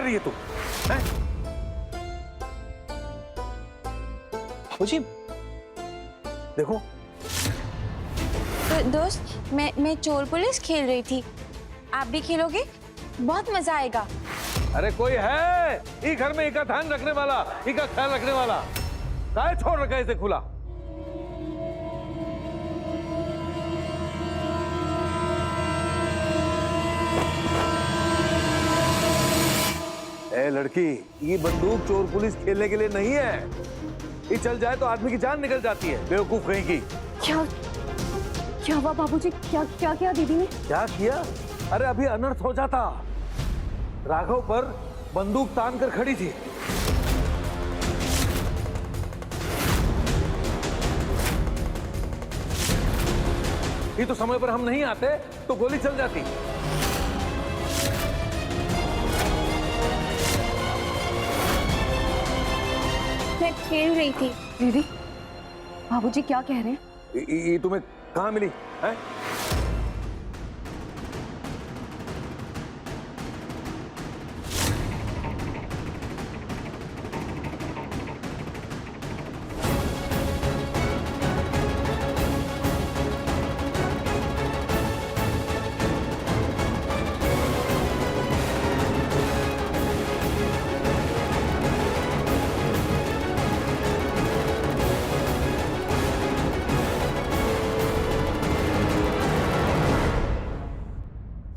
रही है तू? हैं? बाबूजी देखो, तो दोस्त मैं चोर पुलिस खेल रही थी, आप भी खेलोगे? बहुत मजा आएगा। अरे कोई है ई घर में इका ध्यान रखने वाला, इका ख्याल रखने वाला? काहे छोड़ रखा है इसे खुला? ए लड़की, ये बंदूक चोर पुलिस खेलने के लिए नहीं है। ये चल जाए तो आदमी की जान निकल जाती है, बेवकूफ कहीं की। क्या हुआ बाबूजी? क्या किया दीदी ने? क्या किया? अरे अभी अनर्थ हो जाता। राघव पर बंदूक तान कर खड़ी थी। ये तो समय पर हम नहीं आते तो गोली चल जाती। मैं खेल रही थी। दीदी, बाबूजी क्या कह रहे हैं? ये तुम्हें कहाँ मिली है?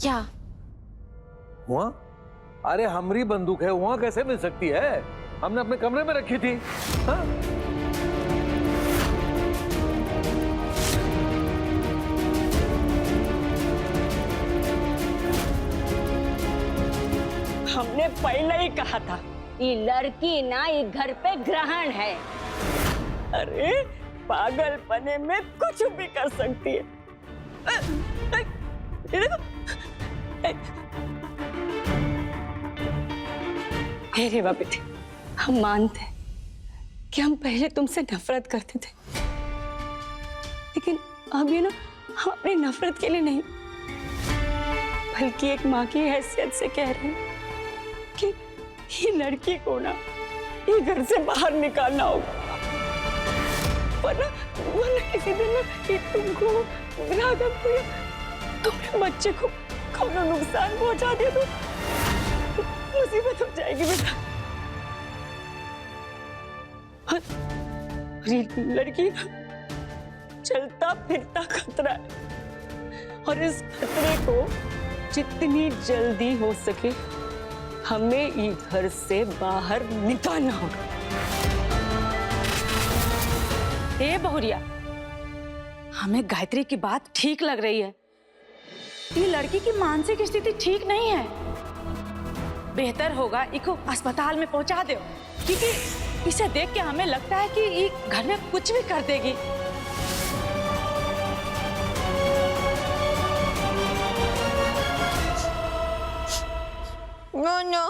क्या हुआ? अरे हमारी बंदूक है, वहां कैसे मिल सकती है? हमने अपने कमरे में रखी थी। हाँ? हमने पहले ही कहा था, ये लड़की ना ये घर पे ग्रहण है। अरे पागलपने में कुछ भी कर सकती है। हे बाबी थे, हम मानते हैं कि हम पहले तुमसे नफरत करते थे, लेकिन अब ये ना हम अपनी नफरत के लिए नहीं बल्कि एक माँ की हैसियत से कह रहे हैं कि ये लड़की को ना ये घर से बाहर निकालना होगा, वरना किसी दिन ना ये तुमको, राघव को या तुम्हारे बच्चे को कोनो नुकसान पहुंचा दिया तो मुसीबत हो जाएगी बेटा। और लड़की ना चलता फिरता खतरा है और इस खतरे को जितनी जल्दी हो सके हमें ये घर से बाहर निकालना होगा। ए बहुरिया, हमें गायत्री की बात ठीक लग रही है। ये लड़की की मानसिक स्थिति ठीक नहीं है। बेहतर होगा इसको अस्पताल में पहुंचा दो, क्योंकि इसे देख के हमें लगता है कि ये घर में कुछ भी कर देगी। नो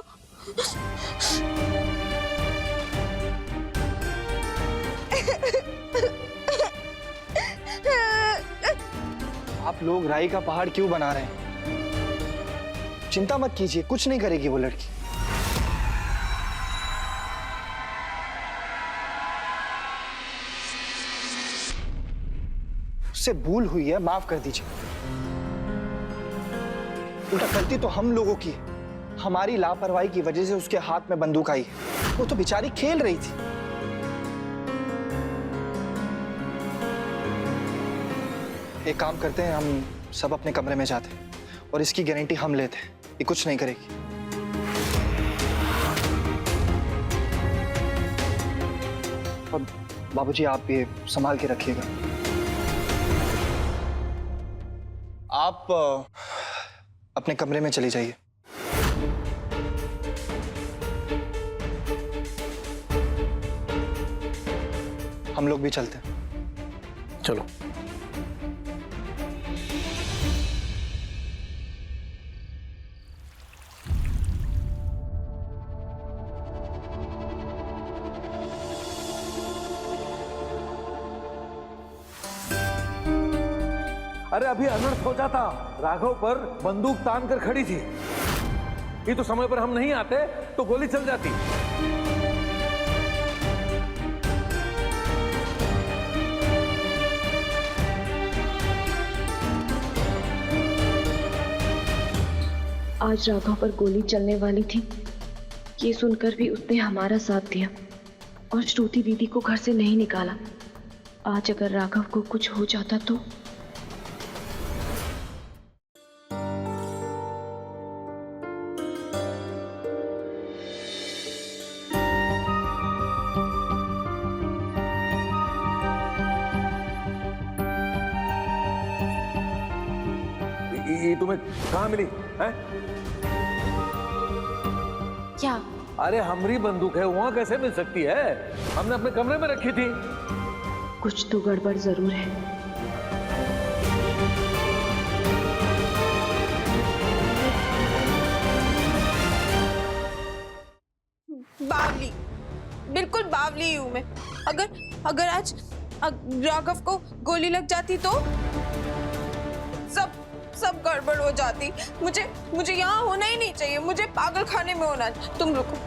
आप लोग राई का पहाड़ क्यों बना रहे हैं? चिंता मत कीजिए, कुछ नहीं करेगी वो लड़की। उससे भूल हुई है, माफ कर दीजिए। उल्टा गलती तो हम लोगों की है। हमारी लापरवाही की वजह से उसके हाथ में बंदूक आई है। वो तो बेचारी खेल रही थी। एक काम करते हैं, हम सब अपने कमरे में जाते हैं और इसकी गारंटी हम लेते हैं, ये कुछ नहीं करेगी। और बाबूजी आप ये संभाल के रखिएगा। आप अपने कमरे में चली जाइए। हम लोग भी चलते हैं। चलो। अरे अभी अनर्थ हो जाता। राघव पर बंदूक तान कर खड़ी थी। ये तो समय पर हम नहीं आते तो गोली चल जाती। आज राघव पर गोली चलने वाली थी, ये सुनकर भी उसने हमारा साथ दिया और श्रुति दीदी को घर से नहीं निकाला। आज अगर राघव को कुछ हो जाता तो ये तुम्हें कहाँ मिली है? क्या? अरे हमारी बंदूक है, वहां कैसे मिल सकती है? हमने अपने कमरे में रखी थी। कुछ तो गड़बड़ जरूर है। बावली, बिल्कुल बावली हूँ मैं। अगर आज राघव को गोली लग जाती तो सब गड़बड़ हो जाती। मुझे यहाँ होना ही नहीं चाहिए, मुझे पागल खाने में होना। तुम रुको,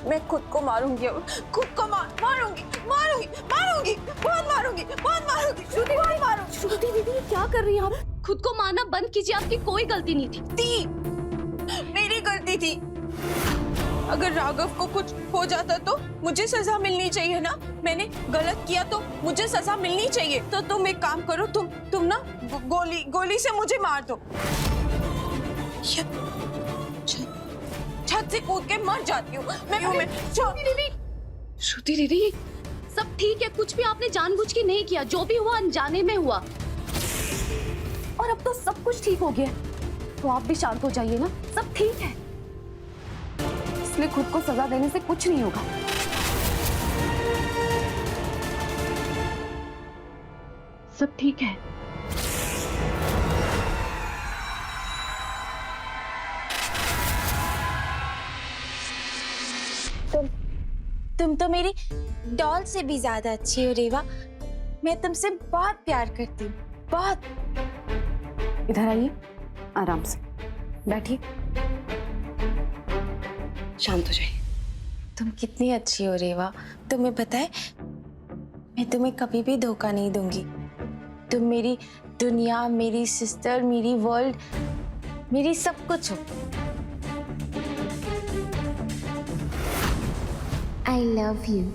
मैं खुद को मारूंगी, अब खुद को मारूंगी, बहुत मारूंगी। श्रुति दीदी क्या कर रही हैं आप? खुद को मारना बंद कीजिए, आपकी कोई गलती नहीं थी। मेरी गलती थी। अगर राघव को कुछ हो जाता तो मुझे सजा मिलनी चाहिए ना। मैंने गलत किया तो मुझे सजा मिलनी चाहिए। तो तुम एक काम करो, तुम ना गोली से मुझे मार दो। छत से कूद के मर जाती हूँ मैं। श्रुति दीदी सब ठीक है, कुछ भी आपने जानबूझ के नहीं किया, जो भी हुआ अनजाने में हुआ। और अब तो सब कुछ ठीक हो गया, तो आप भी शांत हो जाइए ना, सब ठीक है। इसलिए खुद को सजा देने से कुछ नहीं होगा। सब ठीक है। तुम तो मेरी डॉल से भी ज्यादा अच्छी हो रेवा। मैं तुमसे बहुत प्यार करती हूँ, बहुत। इधर आइए, आराम से बैठिए, शांत हो जाइए। तुम कितनी अच्छी हो रेवा। तुम्हें पता है, मैं तुम्हें कभी भी धोखा नहीं दूंगी। तुम मेरी दुनिया, मेरी सिस्टर, मेरी वर्ल्ड, मेरी सब कुछ हो। I love you.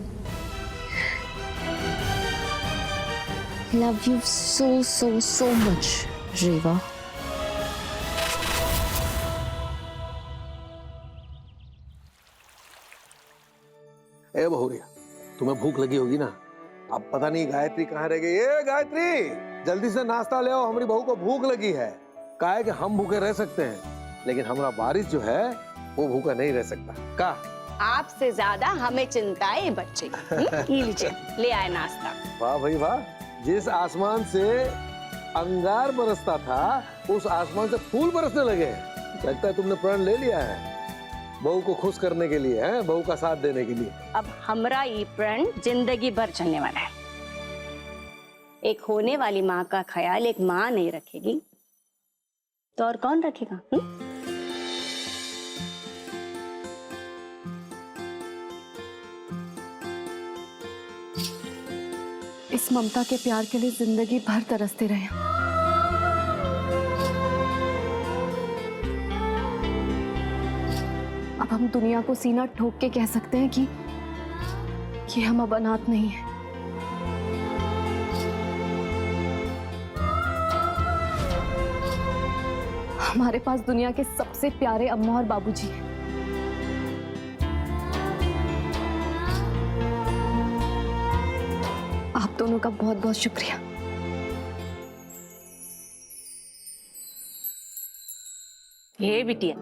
Love you so much, Reva. ए बहुरिया, तुम्हें भूख लगी होगी ना? अब पता नहीं गायत्री कहाँ रह गई। ए गायत्री, जल्दी से नाश्ता ले आओ, हमारी बहू को भूख लगी है। कहा है कि हम भूखे रह सकते हैं, लेकिन हमारा बारिश जो है वो भूखा नहीं रह सकता। का आपसे ज्यादा हमें चिंता है बच्चे की। ये लीजिए, ले आए नाश्ता। वाह भाई वाह, जिस आसमान से अंगार बरसता था उस आसमान से फूल बरसने लगे। लगता है तुमने प्रण ले लिया है बहू को खुश करने के लिए, है बहू का साथ देने के लिए। अब हमरा ये प्रण जिंदगी भर चलने वाला है। एक होने वाली माँ का ख्याल एक माँ नहीं रखेगी तो और कौन रखेगा? इस ममता के प्यार के लिए जिंदगी भर तरसते रहे। अब हम दुनिया को सीना ठोक के कह सकते हैं कि हम अब अनाथ नहीं हैं। हमारे पास दुनिया के सबसे प्यारे अम्मा और बाबूजी हैं। आप दोनों का बहुत बहुत शुक्रिया। ये बिटिया,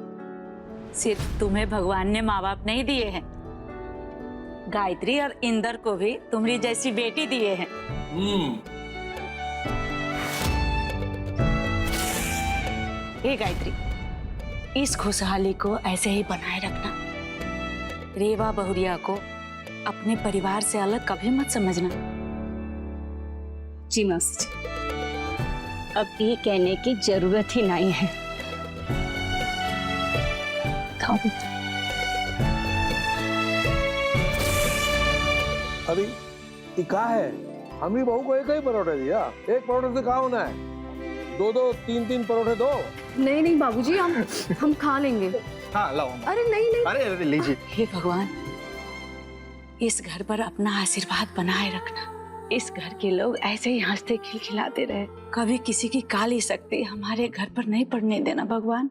सिर्फ तुम्हें भगवान ने माँ बाप नहीं दिए हैं, गायत्री और इंदर को भी तुम्हारी जैसी बेटी दिए हैं। ये गायत्री, इस खुशहाली को ऐसे ही बनाए रखना। रेवा बहुरिया को अपने परिवार से अलग कभी मत समझना। जी मौसी जी, अब ये कहने की जरूरत ही नहीं है। खाओ बेटा। अभी ये कहा है, हमारी बहू को एक ही परोठे दिया, एक परोठे से कहा होना है, दो दो तीन तीन परोठे दो। नहीं नहीं बाबूजी, हम खा लेंगे। हाँ लाओ। अरे नहीं नहीं, अरे लीजिए। हे भगवान, इस घर पर अपना आशीर्वाद बनाए रखना। इस घर के लोग ऐसे ही हंसते खिलखिलाते रहे, कभी किसी की काली शक्ति हमारे घर पर नहीं पड़ने देना भगवान।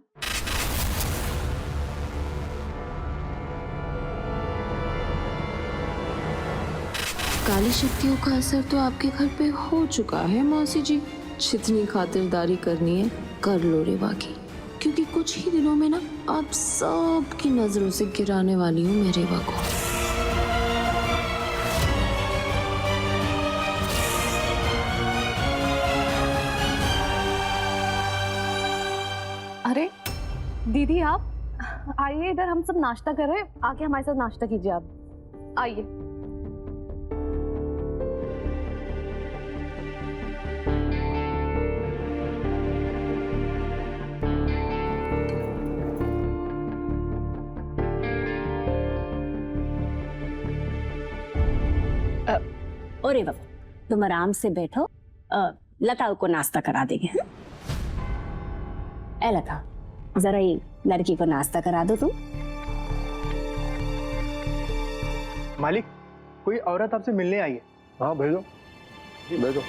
काली शक्तियों का असर तो आपके घर पे हो चुका है मौसी जी। जितनी खातिरदारी करनी है कर लो रेवा की, क्योंकि कुछ ही दिनों में ना आप सबकी नजरों से गिराने वाली हूँ मैं रेवा को। अरे दीदी, आप आइए इधर, हम सब नाश्ता कर रहे हैं, आके हमारे साथ नाश्ता कीजिए। आप आइए। अरे बाबा, तुम आराम से बैठो, लता को नाश्ता करा देंगे। ए लता, जरा ये लड़की को नाश्ता करा दो तुम। मालिक, कोई औरत आपसे मिलने आई है। हाँ भेजो, भेजो।